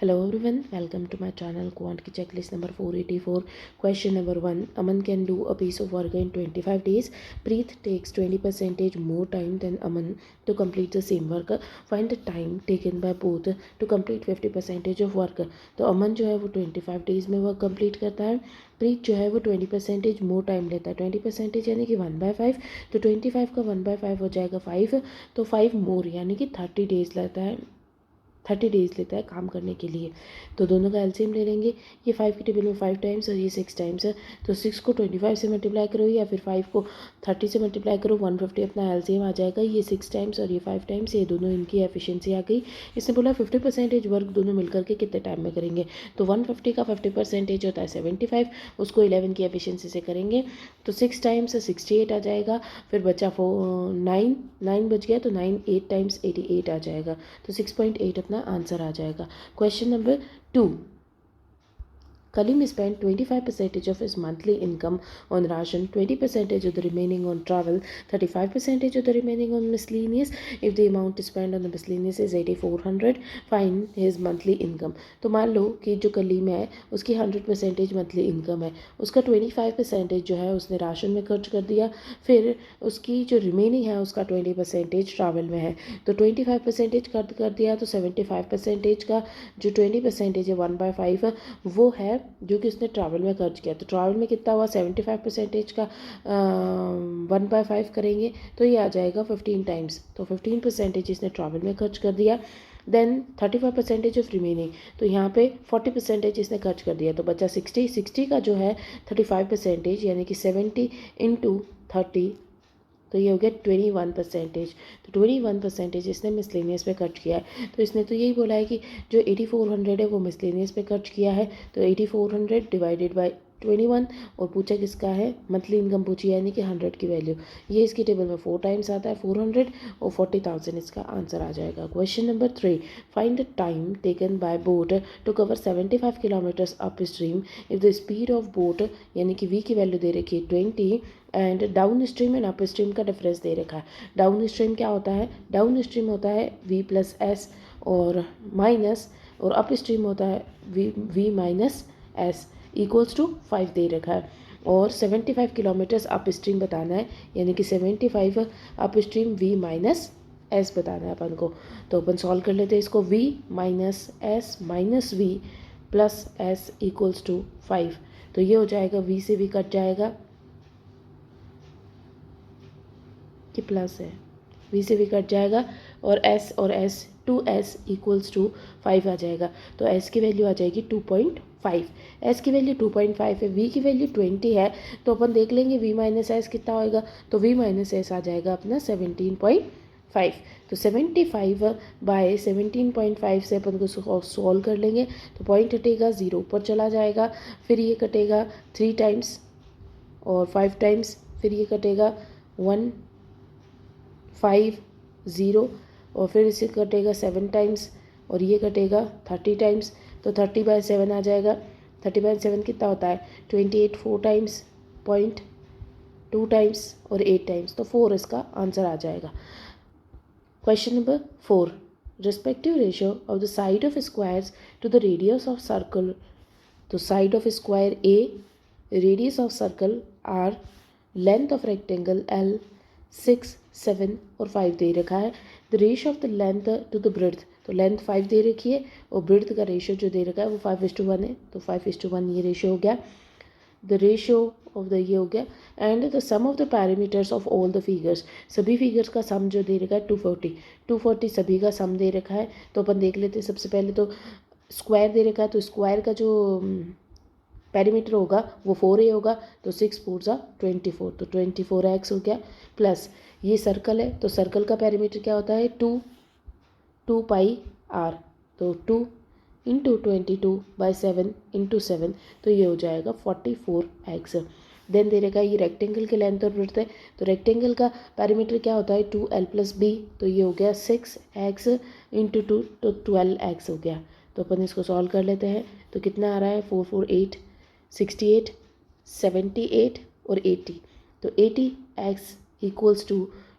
Hello everyone, welcome to my channel Quant की checklist number 484. Question number 1. Aman can do a piece of work in 25 days. Preet takes 20% more time than Aman to complete the same work. Find the time taken by both to complete 50% of work. तो अमन जो है वो 25 days में work complete करता है. प्रीत जो है वो 20% मोर टाइम लेता है. 20% यानी कि 1/5. तो 25 का 1/5 हो जाएगा 5. तो 5 मोर यानी कि 30 डेज लेता है. 30 डेज़ लेता है काम करने के लिए. तो दोनों का एलसीएम ले लेंगे. ये 5 की टेबल में 5 टाइम्स और ये 6 टाइम्स है. तो 6 को 25 से मल्टीप्लाई करो या फिर 5 को 30 से मल्टीप्लाई करो. 150 अपना एलसीएम आ जाएगा. ये 6 टाइम्स और ये 5 टाइम्स, ये दोनों इनकी एफिशिएंसी आ गई. इसने बोला 50% वर्क दोनों मिलकर के कितने टाइम में करेंगे. तो 150 का 50% होता है 75. उसको 11 की एफिशिएंसी से करेंगे तो 6 टाइम्स 68 आ जाएगा. फिर बचा 9 बच गया तो 9 8 टाइम्स 88 आ जाएगा. तो 6.8 अपना आंसर आ जाएगा. Question number 2. Kalim spent 25% of his monthly income on ration, 20% of the remaining on travel, 35% of the remaining on miscellaneous. If the amount spent on the miscellaneous is 8400, find his monthly income. तो मान लो कि जो कलीम है उसकी 100% monthly income है. उसका 25% जो है उसने राशन में खर्च कर दिया. फिर उसकी जो रिमेनिंग है उसका 20% ट्रैवल में है. तो 25% खर्च कर दिया तो 75% का जो 20% है 1/5 वो है जो कि उसने ट्रैवल में खर्च किया. तो ट्रैवल में कितना हुआ 75% का 1/5 करेंगे तो ये आ जाएगा 15 टाइम्स. तो 15% इसने ट्रैवल में खर्च कर दिया. Then 35% of remaining. तो यहाँ पे 40% इसने खर्च कर दिया तो बचा 60 का जो है 35% यानी कि 70 इंटू 30 तो ये हो गया 21%. तो 21% इसने मिसलेनियस पे खर्च किया है. तो इसने तो यही बोला है कि जो 8400 है वो मिसलेनियस पे खर्च किया है. तो 8400 डिवाइडेड बाय 21 और पूछा किसका है मंथली इनकम पूछी यानी कि 100 की वैल्यू. ये इसकी टेबल में 4 टाइम्स आता है 400 और 40,000 इसका आंसर आ जाएगा. Question number 3. Find the time taken by boat to cover 75 kilometres up stream. If the speed of boat यानी कि वी की वैल्यू दे रखी है 20 and down stream and up stream का डिफरेंस दे रखा है. डाउन स्ट्रीम क्या होता है. डाउन स्ट्रीम होता है v+s और माइनस और अप स्ट्रीम होता है v-s इक्वल्स टू 5 दे रखा है. और 75 किलोमीटर्स अप स्ट्रीम बताना है यानी कि 75 अप स्ट्रीम v-s बताना है अपन को. तो अपन सॉल्व कर लेते हैं इसको. v-s minus v plus s equals to 5. तो ये हो जाएगा v से v कट जाएगा कि प्लस है v से भी कट जाएगा और s 2s इक्वल्स टू 5 आ जाएगा. तो s की वैल्यू आ जाएगी 2.5. s की वैल्यू 2.5 है. v की वैल्यू 20 है तो अपन देख लेंगे v-s कितना होएगा. तो v-s आ जाएगा अपना 17.5. तो 75 बाय 17.5 से अपन को सॉल्व कर लेंगे. तो पॉइंट हटेगा 0 ऊपर चला जाएगा. फिर ये कटेगा 3 टाइम्स और 5 टाइम्स. फिर ये कटेगा 1 5 0 और फिर इसे कटेगा 7 टाइम्स और ये कटेगा 30 टाइम्स. तो 30/7 आ जाएगा. 30/7 कितना होता है 28. 4 टाइम्स 0.2 टाइम्स और 8 टाइम्स. तो 4 इसका आंसर आ जाएगा. Question number 4. Respective ratio of the side of squares to the radius of circle. तो side of square a, radius of circle r, length of rectangle l, 6 7 और 5 दे रखा है. The ratio of the length to the breadth. तो length 5 दे रखी है और ब्रेड्थ का रेशियो जो दे रखा है वो 5:1 है. तो 5:1 ये रेशियो हो गया. द रेशियो ऑफ द ये हो गया. And the sum of the parameters of all the figures. सभी फिगर्स का सम जो दे रखा है 240 सभी का सम दे रखा है. तो अपन देख लेते हैं. सबसे पहले तो स्क्वायर दे रखा है तो स्क्वायर का जो पैरीमीटर होगा वो 4a होगा. तो 6 4 24. तो 24x हो गया. प्लस ये सर्कल है तो सर्कल का पैरीमीटर क्या होता है 2 पाई r. तो 2 इंटू 22/7 इंटू 7. तो ये हो जाएगा 44x. देन दे रखा है ये रेक्टेंगल के लेंथ और ब्रेड्थ है. तो रेक्टेंगल का पैरीमीटर क्या होता है 2l+b. तो ये हो गया 6x इंटू 2 तो 12x हो गया. तो अपन इसको सॉल्व कर लेते हैं. तो कितना आ रहा है 448 68 78 और 80. तो 80x इक्वल्स टू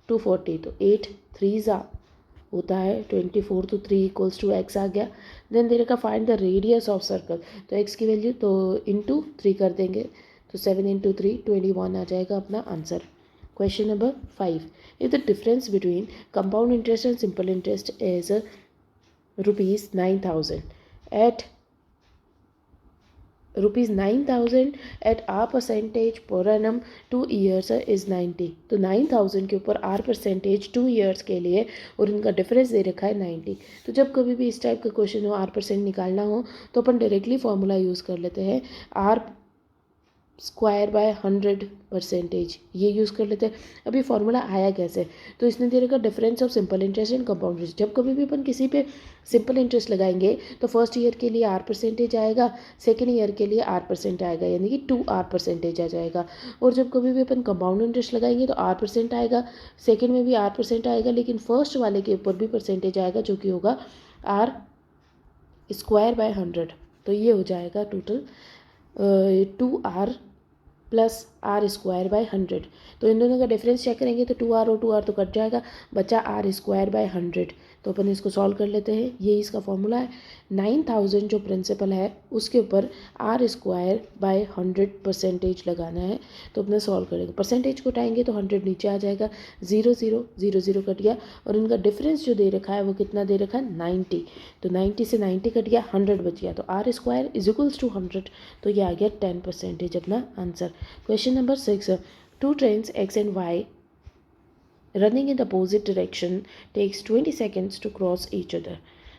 240. तो 8 3 होता है 24 तो 3 इक्वल्स टू एक्स आ गया। देन दे रखा find the radius of circle, तो एक्स की वैल्यू तो इंटू 3 कर देंगे, तो 7 इंटू 3 21 आ जाएगा अपना answer. Question number 5, if the difference between compound interest and simple interest is ₹9,000 at ₹9,000 at R percentage per annum 2 years is 90, तो 9,000 के ऊपर R परसेंटेज 2 years के लिए और इनका डिफरेंस दे रखा है 90। तो जब कभी भी इस टाइप का क्वेश्चन हो, R परसेंट निकालना हो, तो अपन डायरेक्टली फॉर्मूला यूज़ कर लेते हैं, R स्क्वायर बाय 100 परसेंटेज, ये यूज़ कर लेते हैं। अब ये फार्मूला आया कैसे, तो इसने दे रखा difference of simple interest and compound interest. जब कभी भी अपन किसी पे सिंपल इंटरेस्ट लगाएंगे तो फर्स्ट ईयर के लिए R परसेंटेज आएगा, सेकेंड ईयर के लिए R परसेंट आएगा, यानी कि 2R परसेंटेज आ जाएगा। और जब कभी भी अपन कंपाउंड इंटरेस्ट लगाएंगे तो R परसेंट आएगा, सेकेंड में भी R परसेंट आएगा, लेकिन फर्स्ट वाले के ऊपर भी परसेंटेज आएगा जो कि होगा R स्क्वायर बाय 100। तो ये हो जाएगा total 2R plus R square by 100। तो इन दोनों का डिफरेंस चेक करेंगे तो 2R और 2R तो कट जाएगा, बचा R स्क्वायर बाय 100। तो अपन इसको सॉल्व कर लेते हैं, ये इसका फॉर्मूला है। 9,000 जो प्रिंसिपल है उसके ऊपर R स्क्वायर बाय 100 परसेंटेज लगाना है, तो अपने सॉल्व करेंगे। परसेंटेज को उठाएंगे तो 100 नीचे आ जाएगा, 0 0 0 0 कट गया, और इनका डिफरेंस जो दे रखा है वो कितना दे रखा है 90। तो 90 से 90 कट गया, 100 बच गया, तो R square is equals to 100, तो ये आ गया 10 परसेंटेज अपना answer. Question number 6. Two trains X and Y running in the opposite direction takes 20 seconds to cross each other.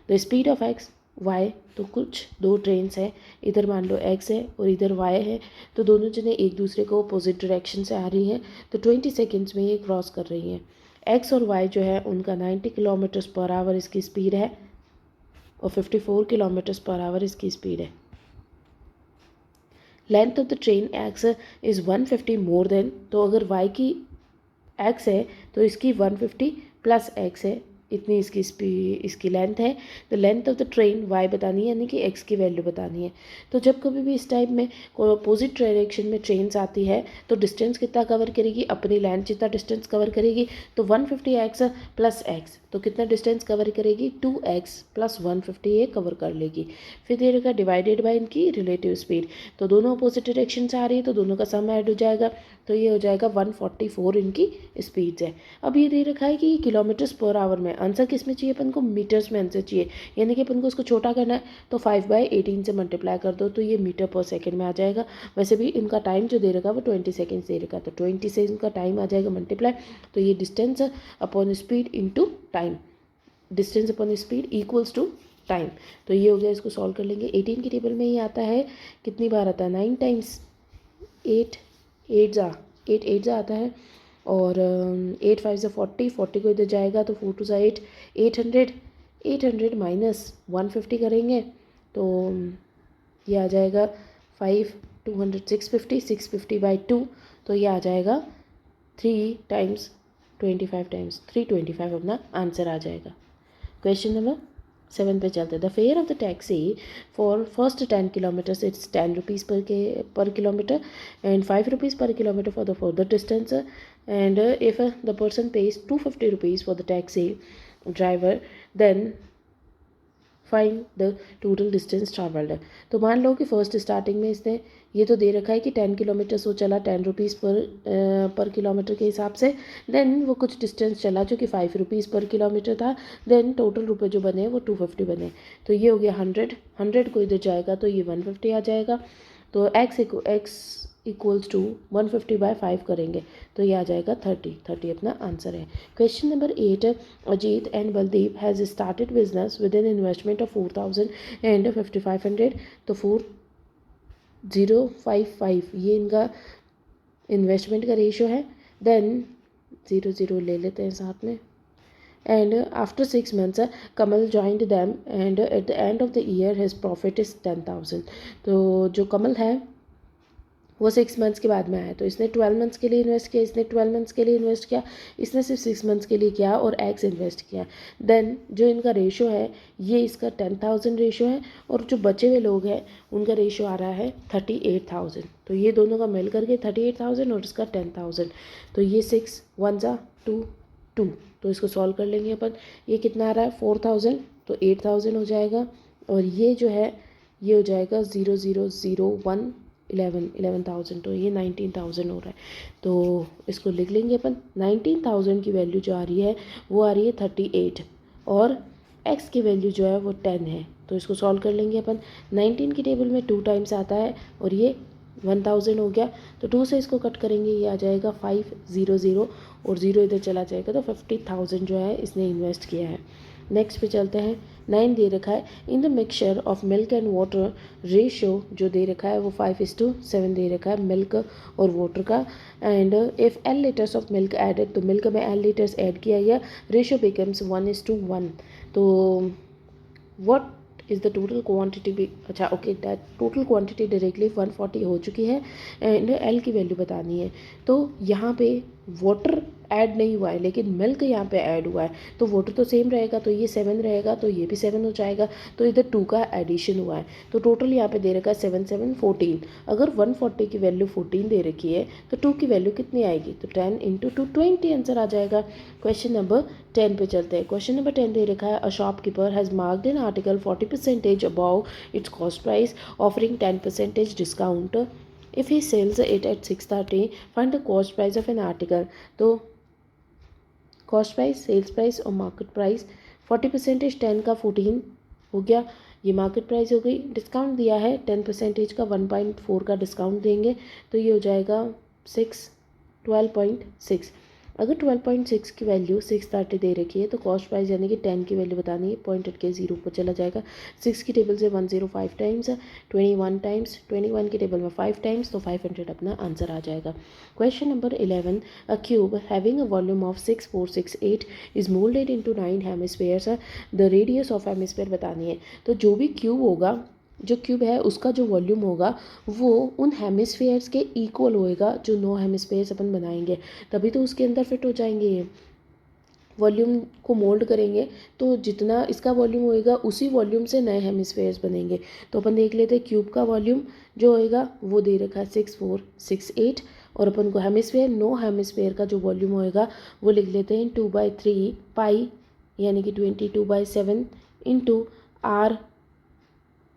The speed of X, Y, तो कुछ दो ट्रेन्स हैं, इधर मान लो X है और इधर Y है, तो दोनों जने एक दूसरे को अपोजिट डायरेक्शन से आ रही हैं, तो 20 सेकेंड्स में ये क्रॉस कर रही हैं। X और Y जो है उनका 90 किलोमीटर्स पर आवर इसकी स्पीड है और 54 किलोमीटर्स पर आवर इसकी स्पीड है। Length of the train x is 150 more than, तो अगर y की x है तो इसकी 150 प्लस x है, इतनी इसकी लेंथ है। तो length of the train y बतानी है, यानी कि x की वैल्यू बतानी है। तो जब कभी भी इस टाइप में कोई अपोजिट डायरेक्शन में ट्रेन्स आती है तो डिस्टेंस कितना कवर करेगी, अपनी लेंथ जितना डिस्टेंस कवर करेगी, तो 150x प्लस x, तो कितना डिस्टेंस कवर करेगी 2x प्लस 150, ये कवर कर लेगी। फिर दे रखा डिवाइडेड बाय इनकी रिलेटिव स्पीड, तो दोनों अपोजिट डायरेक्शन से आ रही है तो दोनों का सम ऐड हो जाएगा, तो ये हो जाएगा 144 इनकी स्पीड्स है। अब ये दे रखा है कि किलोमीटर्स पर आवर में, आंसर किस में चाहिए अपन को, मीटर्स में आंसर चाहिए, यानी कि अपन को उसको छोटा करना है, तो 5/18 से मल्टीप्लाई कर दो तो ये मीटर पर सेकंड में आ जाएगा। वैसे भी इनका टाइम जो दे रखा है वो 20 सेकेंड्स दे रखा है, तो 20 से इनका टाइम आ जाएगा मल्टीप्लाई, तो ये distance upon speed into time, distance upon speed equals to time. तो ये हो गया, इसको सॉल्व कर लेंगे। 18 की टेबल में ये आता है, कितनी बार आता है 9 टाइम्स 8 8 आता है, और 8 5 40, 40 को इधर जाएगा तो 4 2 8, 800 माइनस 150 करेंगे तो ये आ जाएगा 5 200 650 बाई 2, तो ये आ जाएगा 3 टाइम्स 25 टाइम्स 325 अपना आंसर आ जाएगा। क्वेश्चन नंबर 7 पे चलते हैं। The fare of the taxi for first 10 kilometres it's 10 rupees per kilometre and 5 rupees per kilometre for the further distance, and if the person pays 250 rupees for the taxi driver then find the total distance travelled. तो मान लो कि first starting में इसने ये तो दे रखा है कि 10 किलोमीटर वो चला 10 रुपीज़ पर किलोमीटर के हिसाब से, देन वो कुछ डिस्टेंस चला जो कि 5 रुपीज़ पर किलोमीटर था, देन टोटल रुपए जो बने वो 250 बने, तो ये हो गया 100 को इधर जाएगा तो ये 150 आ जाएगा, तो x इक्वल्स टू 150 बाय 5 करेंगे तो ये आ जाएगा 30 अपना आंसर है। Question number 8, Ajit and Baldeep has started business with an investment of 4000 and 5500, तो 4055 ये इनका इन्वेस्टमेंट का रेशो है, देन 0 ले लेते हैं साथ में, and after 6 months Kamal joined them and at the end of the year his profit is 10,000। तो जो कमल है वो 6 मंथ्स के बाद में आया, तो इसने 12 मंथ्स के लिए इन्वेस्ट किया, इसने 12 मंथ्स के लिए इन्वेस्ट किया, इसने सिर्फ 6 मंथ्स के लिए किया और एक्स इन्वेस्ट किया, देन जो इनका रेशो है ये इसका 10,000 रेशो है, और जो बचे हुए लोग हैं उनका रेशो आ रहा है 38,000, तो ये दोनों का मिल करके 38,000 और इसका 10,000, तो ये 6 1 2 2। तो इसको सॉल्व कर लेंगे अपन। ये कितना आ रहा है 4000, तो 8000 हो जाएगा। और ये जो है ये हो जाएगा 0001 11,000, तो ये 19,000 हो रहा है। तो इसको लिख लेंगे अपन। 19,000 की वैल्यू जो आ रही है वो आ रही है 38 और x की वैल्यू जो है वो 10 है। तो इसको सॉल्व कर लेंगे अपन। 19 की टेबल में 2 टाइम्स आता है और ये 1000 हो गया, तो 2 से इसको कट करेंगे, ये आ जाएगा 500 और 0 इधर चला जाएगा, तो 50,000 जो है इसने इन्वेस्ट किया है। नेक्स्ट पे चलते हैं। 9 दे रखा है, in the mixture of milk and water ratio जो दे रखा है वो 5:7 दे रखा है मिल्क और वाटर का। And if L litres of milk added, तो मिल्क में L लीटर्स ऐड किया गया, रेशियो बिकम्स 1:1। तो what is the total quantity भी, अच्छा okay, that total quantity directly 140 हो चुकी है एंड L की वैल्यू बतानी है। तो यहाँ पे वाटर ऐड नहीं हुआ है लेकिन मिल्क यहाँ पे ऐड हुआ है, तो वाटर तो सेम रहेगा, तो ये 7 रहेगा, तो ये भी 7 हो जाएगा, तो इधर 2 का एडिशन हुआ है। तो टोटल यहाँ पे दे रखा है 7 7 14। अगर 140 की वैल्यू 14 दे रखी है तो 2 की वैल्यू कितनी आएगी, तो 10 × 2 20 आंसर आ जाएगा। क्वेश्चन नंबर 10 पे चलते हैं। क्वेश्चन नंबर 10 दे रखा है, a shopkeeper has marked an article 40% above it's cost price offering 10% discount if he sells it at 630, find the cost price of an article। तो कॉस्ट प्राइस, सेल्स प्राइस और market price. 40% 10 का 14 हो गया, ये market price हो गई। Discount दिया है 10% का, 1.4 का डिस्काउंट देंगे, तो ये हो जाएगा 12.6। अगर 12.6 की वैल्यू 630 दे रखी है तो कॉस्ट प्राइस यानी कि 10 की वैल्यू बतानी है, पॉइंट हट के 0 पर चला जाएगा। 6 की टेबल से 105 टाइम्स, 21 टाइम्स, 21 की टेबल में 5 टाइम्स, तो 500 अपना आंसर आ जाएगा। Question number 11, a cube having a volume of 6468 is moulded into 9 hemispheres, the radius of hemisphere बतानी है। तो जो भी क्यूब होगा, जो क्यूब है उसका जो वॉल्यूम होगा वो उन हेमिस्फेयर्स के इक्वल होएगा जो 9 हेमिस्फेयर्स अपन बनाएंगे, तभी तो उसके अंदर फिट हो जाएंगे। ये वॉल्यूम को मोल्ड करेंगे तो जितना इसका वॉल्यूम होएगा उसी वॉल्यूम से नए हेमिस्फेयर्स बनेंगे। तो अपन देख लेते हैं क्यूब का वॉल्यूम जो होएगा वो दे रखा है 6468 और अपन को हेमिस्फेयर 9 हेमिस्फेयर का जो वॉल्यूम होएगा वो लिख लेते हैं 2/3 पाई यानी कि 22/7 इंटू R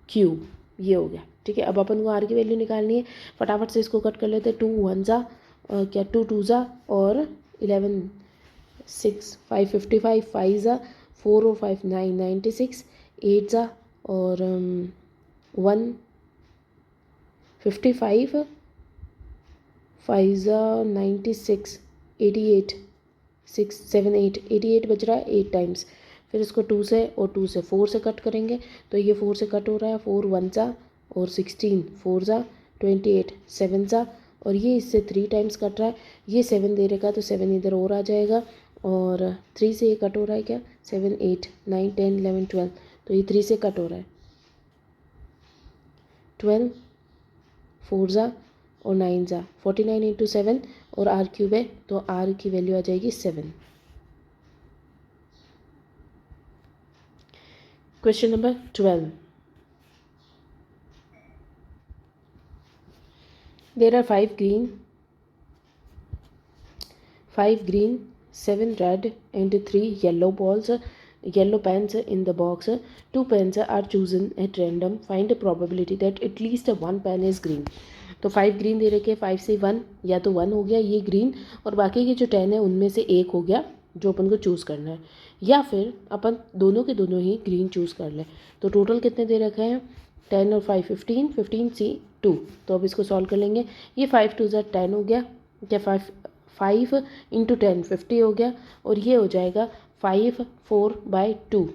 क्यूब। ये हो गया, ठीक है। अब अपन को R की वैल्यू निकालनी है, फटाफट से इसको कट कर लेते हैं। 2 1 जा क्या 2 2 जा और 11 6 5 55 5 जा 4 और 5 9 96 8 जा और 1 55 5 जा 96 88 6 7 8 88 बच रहा है 8 टाइम्स। फिर इसको 2 से और 2 से 4 से कट करेंगे, तो ये 4 से कट हो रहा है, 4 1 जा और 16 4 जा 28 7 जा और ये इससे 3 टाइम्स कट रहा है, ये 7 दे रखा है तो 7 इधर और आ जाएगा और 3 से ये कट हो रहा है क्या 7 8 9 10 11 12, तो ये 3 से कट हो रहा है 12 4 जा और 9 जा 49 × 7 और R क्यूब है तो R की वैल्यू आ जाएगी 7। Question number 12. There are 5 green, 7 red and 3 yellow balls, yellow pens in the box. 2 pens are chosen at random. Find the probability that at least 1 pen is green. तो 5 green दे रखे, 5 से 1 या तो 1 हो गया ये ग्रीन और बाकी के जो 10 है उनमें से एक हो गया जो अपन को चूज़ करना है, या फिर अपन दोनों के दोनों ही ग्रीन चूज़ कर लें। तो टोटल कितने दे रखे हैं 10 और 5 15, 15 सी 2। तो अब इसको सॉल्व कर लेंगे। ये 5 2 ज़ा 10 हो गया, क्या 5 × 10 50 हो गया और ये हो जाएगा 5 4/2,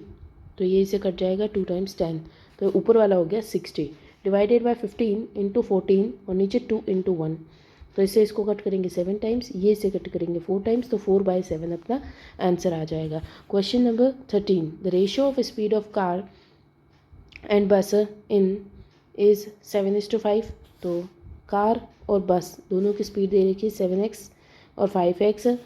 तो ये इसे कट जाएगा 2 टाइम्स 10, तो ऊपर वाला हो गया 60 डिवाइडेड बाय 15 × 14 और नीचे 2 × 1, तो इससे इसको कट करेंगे 7 टाइम्स, ये इसे कट करेंगे 4 टाइम्स, तो 4/7 अपना आंसर आ जाएगा। Question number 13, the ratio of speed of car and बस इन इज़ 7:5। तो कार और बस दोनों की स्पीड दे रखी है 7x और 5x।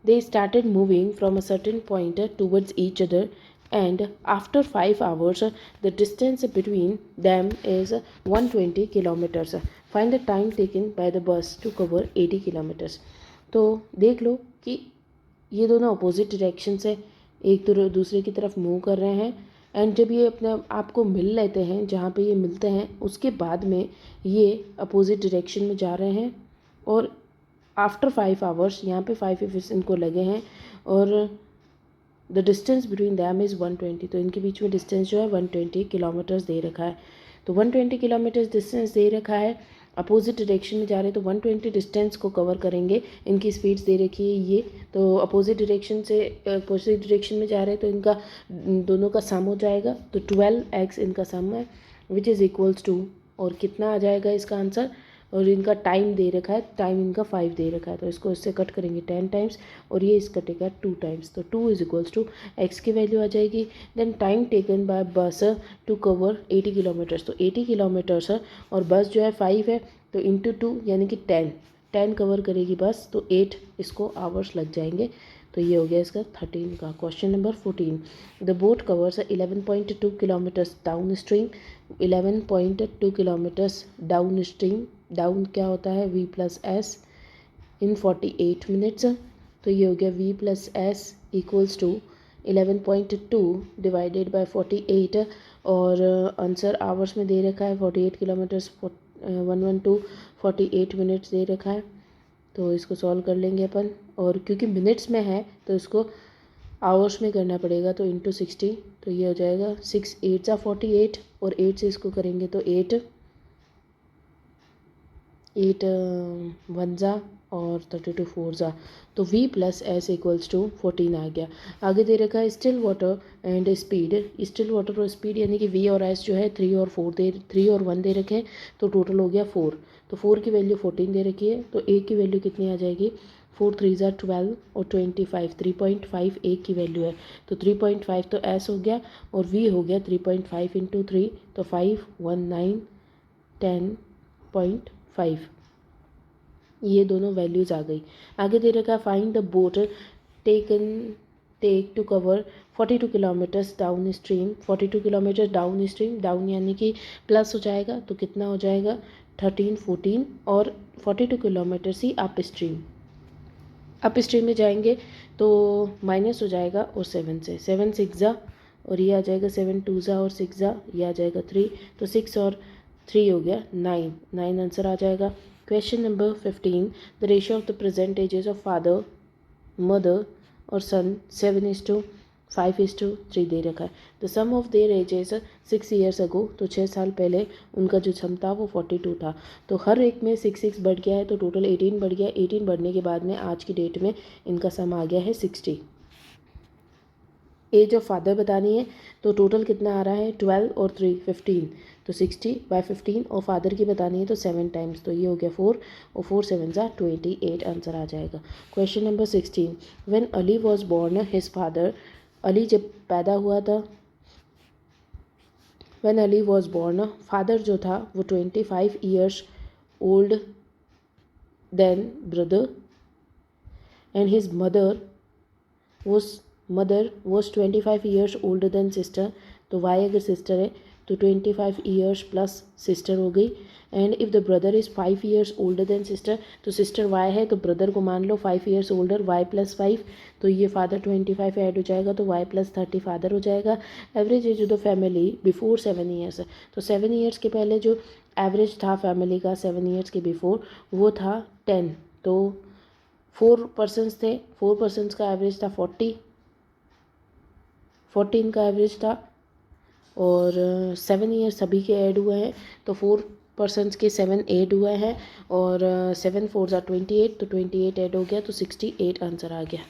They started moving from a certain point towards each other and after 5 hours the distance between them is 120 kilometers. Find the time taken by the bus to cover 80 kilometers. तो देख लो कि ये दोनों opposite direction से एक दूसरे की तरफ मूव कर रहे हैं। एंड जब ये अपने आप को मिल लेते हैं, जहाँ पे ये मिलते हैं उसके बाद में ये अपोजिट डायरेक्शन में जा रहे हैं। और आफ्टर 5 आवर्स, यहाँ पे 5 आवर्स इनको लगे हैं और the distance between them is 120। तो इनके बीच में डिस्टेंस जो है 120 किलोमीटर्स दे रखा है। तो 120 किलोमीटर्स डिस्टेंस दे रखा है, अपोजिट डायरेक्शन में जा रहे हैं, तो 120 डिस्टेंस को कवर करेंगे। इनकी स्पीड्स दे रखी है ये, तो अपोजिट डायरेक्शन में जा रहे हैं तो इनका दोनों का सम हो जाएगा। तो 12x इनका सम है विच इज़ इक्वल्स टू, और कितना आ जाएगा इसका आंसर। और इनका टाइम दे रखा है, टाइम इनका 5 दे रखा है, तो इसको इससे कट करेंगे 10 टाइम्स और ये इस कटेगा 2 टाइम्स। तो 2 इज इक्वल्स टू एक्स की वैल्यू आ जाएगी। देन टाइम टेकन बाय बस टू कवर 80 किलोमीटर्स, तो 80 किलोमीटर्स है और बस जो है 5 है, तो इंटू 2 यानी कि 10 कवर करेगी बस, तो 8 इसको आवर्स लग जाएंगे। तो ये हो गया इसका 13 का। Question number 14, the boat covers 11.2 kilometres down stream. 11.2 kilometres down stream, down क्या होता है v plus S, in 48 minutes. तो ये हो गया v plus S equals to 11.2 divided by 48 और आंसर आवर्स में दे रखा है 48 किलोमीटर्स 112 48 मिनट्स दे रखा है। तो इसको सॉल्व कर लेंगे अपन, और क्योंकि मिनट्स में है तो इसको आवर्स में करना पड़ेगा, तो इंटू 60। तो ये हो जाएगा 6 8 ज़ा 48 और 8 से इसको करेंगे तो 8 1 ज़ा और 32 4 ज़ा, तो v plus S equals to 14 आ गया। आगे दे रखा है still water and speed. Still water और स्पीड यानी कि v और s जो है 3 और 1 दे रखे हैं, तो टोटल हो गया 4। तो 4 की वैल्यू 14 दे रखी है, तो a की वैल्यू कितनी आ जाएगी, 4 3 ज़ा 12 और 25, 3.5 a की वैल्यू है, तो 3.5 तो s हो गया और v हो गया 3.5 इंटू 3, तो 5 1 9 10.5, ये दोनों वैल्यूज़ आ गई। आगे दे रखा है find the boat take to cover 42 kilometres down stream. 42 kilometre down stream, down यानी कि प्लस हो जाएगा, तो कितना हो जाएगा 13 14 और 42 किलोमीटर ही अप स्ट्रीम में जाएंगे तो माइनस हो जाएगा और 7 से 7 6 ज़ा और ये आ जाएगा 7 2 ज़ा और 6 ज़ा, ये आ जाएगा 3, तो 6 और 3 हो गया 9 आंसर आ जाएगा। Question number 15, the ratio of the present ages of father mother और सन 7:5:3 दे रखा है। The sum of their ages 6 years ago, तो 6 साल पहले उनका जो सम था वो 42 था, तो हर एक में 6 बढ़ गया है, तो टोटल 18 बढ़ गया। 18 बढ़ने के बाद में आज की डेट में इनका सम आ गया है 60। एज ऑफ फादर बतानी है, तो टोटल कितना आ रहा है 12 और 3 15, तो 60/15 और फादर की बतानी है तो 7 टाइम्स, तो ये हो गया 4 और 4 7 ज़ा 28 आंसर आ जाएगा। Question number 16, when Ali was born his father, Ali जब पैदा हुआ था, when Ali was born, father जो था वो 25 years old than brother and his mother was 25 years older than sister. तो वाई अगर सिस्टर है तो 25 ईयर्स प्लस सिस्टर हो गई। And if the brother is 5 years older than sister, तो सिस्टर वाई है तो ब्रदर को मान लो 5 ईयर्स ओल्डर, वाई प्लस 5, तो ये फादर 25 ऐड हो जाएगा, तो वाई प्लस 30 फादर हो जाएगा। Average age of the family before 7 years, तो 7 ईयर्स के पहले जो एवरेज था फैमिली का 7 ईयर्स के बिफोर वो था 10, तो 4 पर्सन्स थे, 4 पर्सन्स का एवरेज था 14 का एवरेज था, और 7 ईयर सभी के ऐड हुए हैं, तो 4 पर्सन्स के 7 ऐड हुए हैं और 7 4 ज़ा 28, तो 28 ऐड हो गया, तो 68 आंसर आ गया।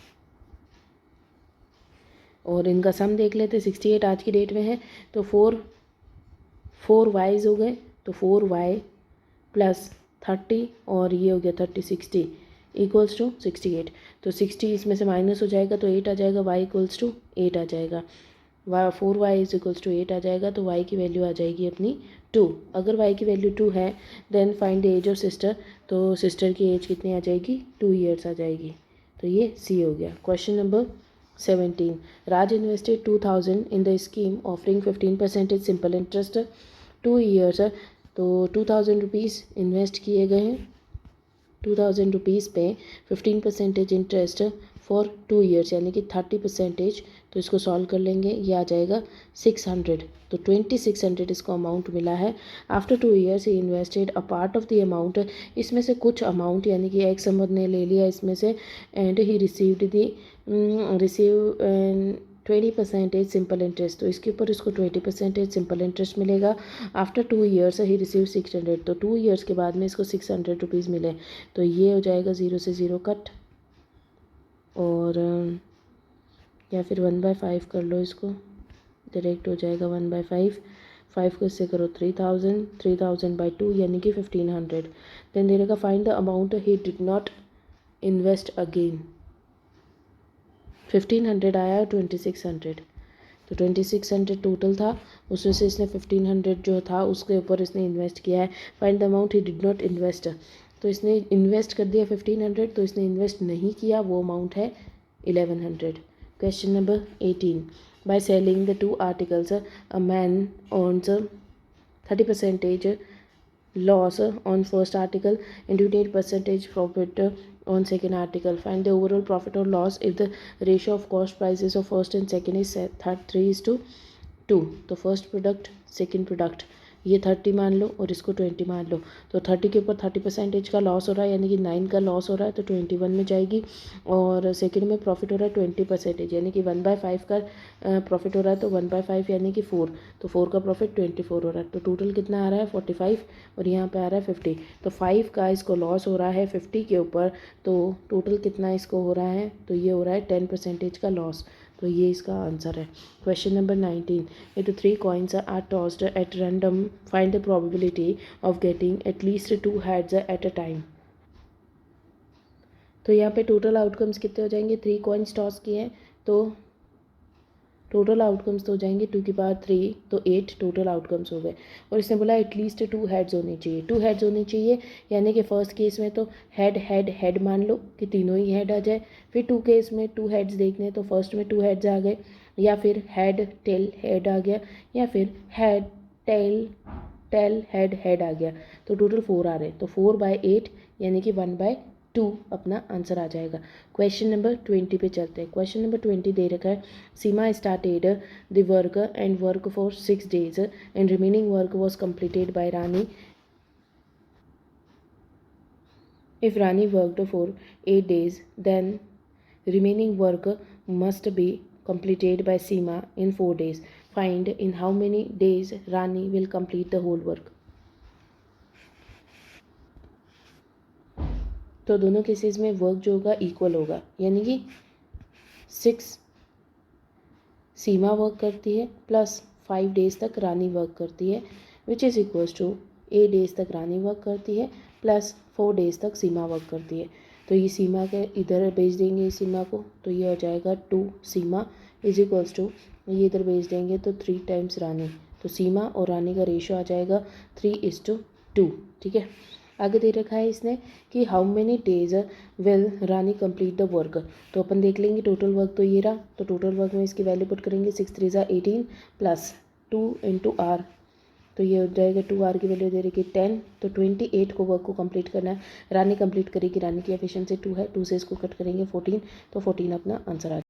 और इनका सम देख लेते, 68 आज की डेट में है, तो 4 वाइज हो गए, तो 4y प्लस 30 और ये हो गया 30 60 इक्वल्स टू 68, तो 60 इसमें से माइनस हो जाएगा तो 8 आ जाएगा, y इक्वल्स टू 8 आ जाएगा, 4y इज इक्वल्स टू 8 आ जाएगा, तो y की वैल्यू आ जाएगी अपनी 2। अगर y की वैल्यू 2 है then find the age of sister, तो सिस्टर की एज कितनी आ जाएगी 2 ईयर्स आ जाएगी, तो ये C हो गया। Question number 17, Raj invested 2000 in the scheme offering 15% simple interest 2 years, तो 2000 रुपीज़ इन्वेस्ट किए गए हैं ₹2000 पे 15% इंटरेस्ट फॉर 2 ईयर्स यानी कि 30%। तो इसको सॉल्व कर लेंगे, ये आ जाएगा 600। तो 2600 इसको अमाउंट मिला है। After 2 years he invested a part of the amount, इसमें से कुछ अमाउंट यानी कि एक्स अमर ने ले लिया इसमें से, and he receive 20% simple interest. तो इसके ऊपर इसको 20% सिंपल इंटरेस्ट मिलेगा। आफ्टर 2 ईयर्स ही रिसीव 600, तो 2 ईयर्स के बाद में इसको ₹600 मिले। तो ये हो जाएगा 0 से 0 कट, और या फिर 1/5 कर लो, इसको डायरेक्ट हो जाएगा 1/5। 5 को इससे करो 3000, 3000/2 यानी कि 1500। देन दे रहेगा find the amount he did not invest again. 1500 आया, 2600। तो 2600 टोटल था, उसमें से इसने 1500 जो था उसके ऊपर इसने इन्वेस्ट किया है। Find the amount he did not invest, तो इसने इन्वेस्ट कर दिया 1500, तो इसने इन्वेस्ट नहीं किया, वो अमाउंट है 1100। Question number 18, by selling the 2 articles a man earns 30% loss on first article and 28% profit on second article. Find the overall profit or loss if the ratio of cost prices of first and second is 3:2। तो first product second product, ये 30 मान लो और इसको 20 मान लो। तो 30 के ऊपर 30% का लॉस हो रहा है यानी कि 9 का लॉस हो रहा है, तो 21 में जाएगी। और सेकंड में प्रॉफिट हो रहा है 20% यानी कि 1/5 का प्रॉफिट हो रहा है, तो 1/5 यानी कि 4, तो 4 का प्रॉफिट 24 हो रहा है। तो टोटल कितना आ रहा है 45, और यहाँ पे आ रहा है 50। तो 5 का इसको लॉस हो रहा है 50 के ऊपर, तो टोटल कितना इसको हो रहा है, तो ये हो रहा है 10% का लॉस। तो ये इसका आंसर है। Question number 19, if the 3 coins are tossed at random, find the probability of getting at least 2 heads at a time। तो यहाँ पे टोटल आउटकम्स कितने हो जाएंगे, 3 कॉइन्स टॉस किए हैं, तो टोटल आउटकम्स तो हो जाएंगे 2 की पावर 3, तो 8 टोटल आउटकम्स हो गए। और इसने बोला एटलीस्ट 2 हेड्स होने चाहिए, 2 हेड्स होने चाहिए, यानी कि फर्स्ट केस में तो हेड हेड हेड मान लो कि तीनों ही हेड आ जाए। फिर 2 केस में 2 हेड्स देखने हैं, तो फर्स्ट में 2 हेड्स आ गए, या फिर हेड टेल हेड आ गया, या फिर head tail tail head head आ गया। तो टोटल 4 आ रहे हैं, तो 4/8 यानी कि 1/2 अपना आंसर आ जाएगा। क्वेश्चन नंबर 20 पे चलते हैं। क्वेश्चन नंबर 20 दे रखा है, Seema started the work and work for 6 days and remaining work was completed by Rani. If Rani worked for 8 days, then remaining work must be completed by Seema in 4 days. Find in how many days Rani will complete the whole work। तो दोनों cases में work जो होगा equal होगा, यानी कि 6 सीमा work करती है प्लस 5 days तक रानी वर्क करती है, which is equals to 8 days तक रानी वर्क करती है प्लस 4 days तक सीमा वर्क करती है। तो ये सीमा के इधर भेज देंगे इस सीमा को, तो ये हो जाएगा 2 सीमा इज इक्वल्स टू, ये इधर भेज देंगे तो 3 times रानी। तो सीमा और रानी का रेशियो आ जाएगा 3:2। ठीक है, आगे दे रखा है इसने कि how many days will Rani complete the work. तो अपन देख लेंगे टोटल वर्क, तो ये रहा, तो टोटल वर्क में इसकी वैल्यू पुट करेंगे 6 3 18 प्लस 2 × r, तो ये हो जाएगा 2r की वैल्यू दे रही 10, तो 28 को वर्क को कंप्लीट करना है। रानी कंप्लीट करेगी, रानी की एफिशिएंसी 2 है, 2 से इसको कट करेंगे 14, तो 14 अपना आंसर आ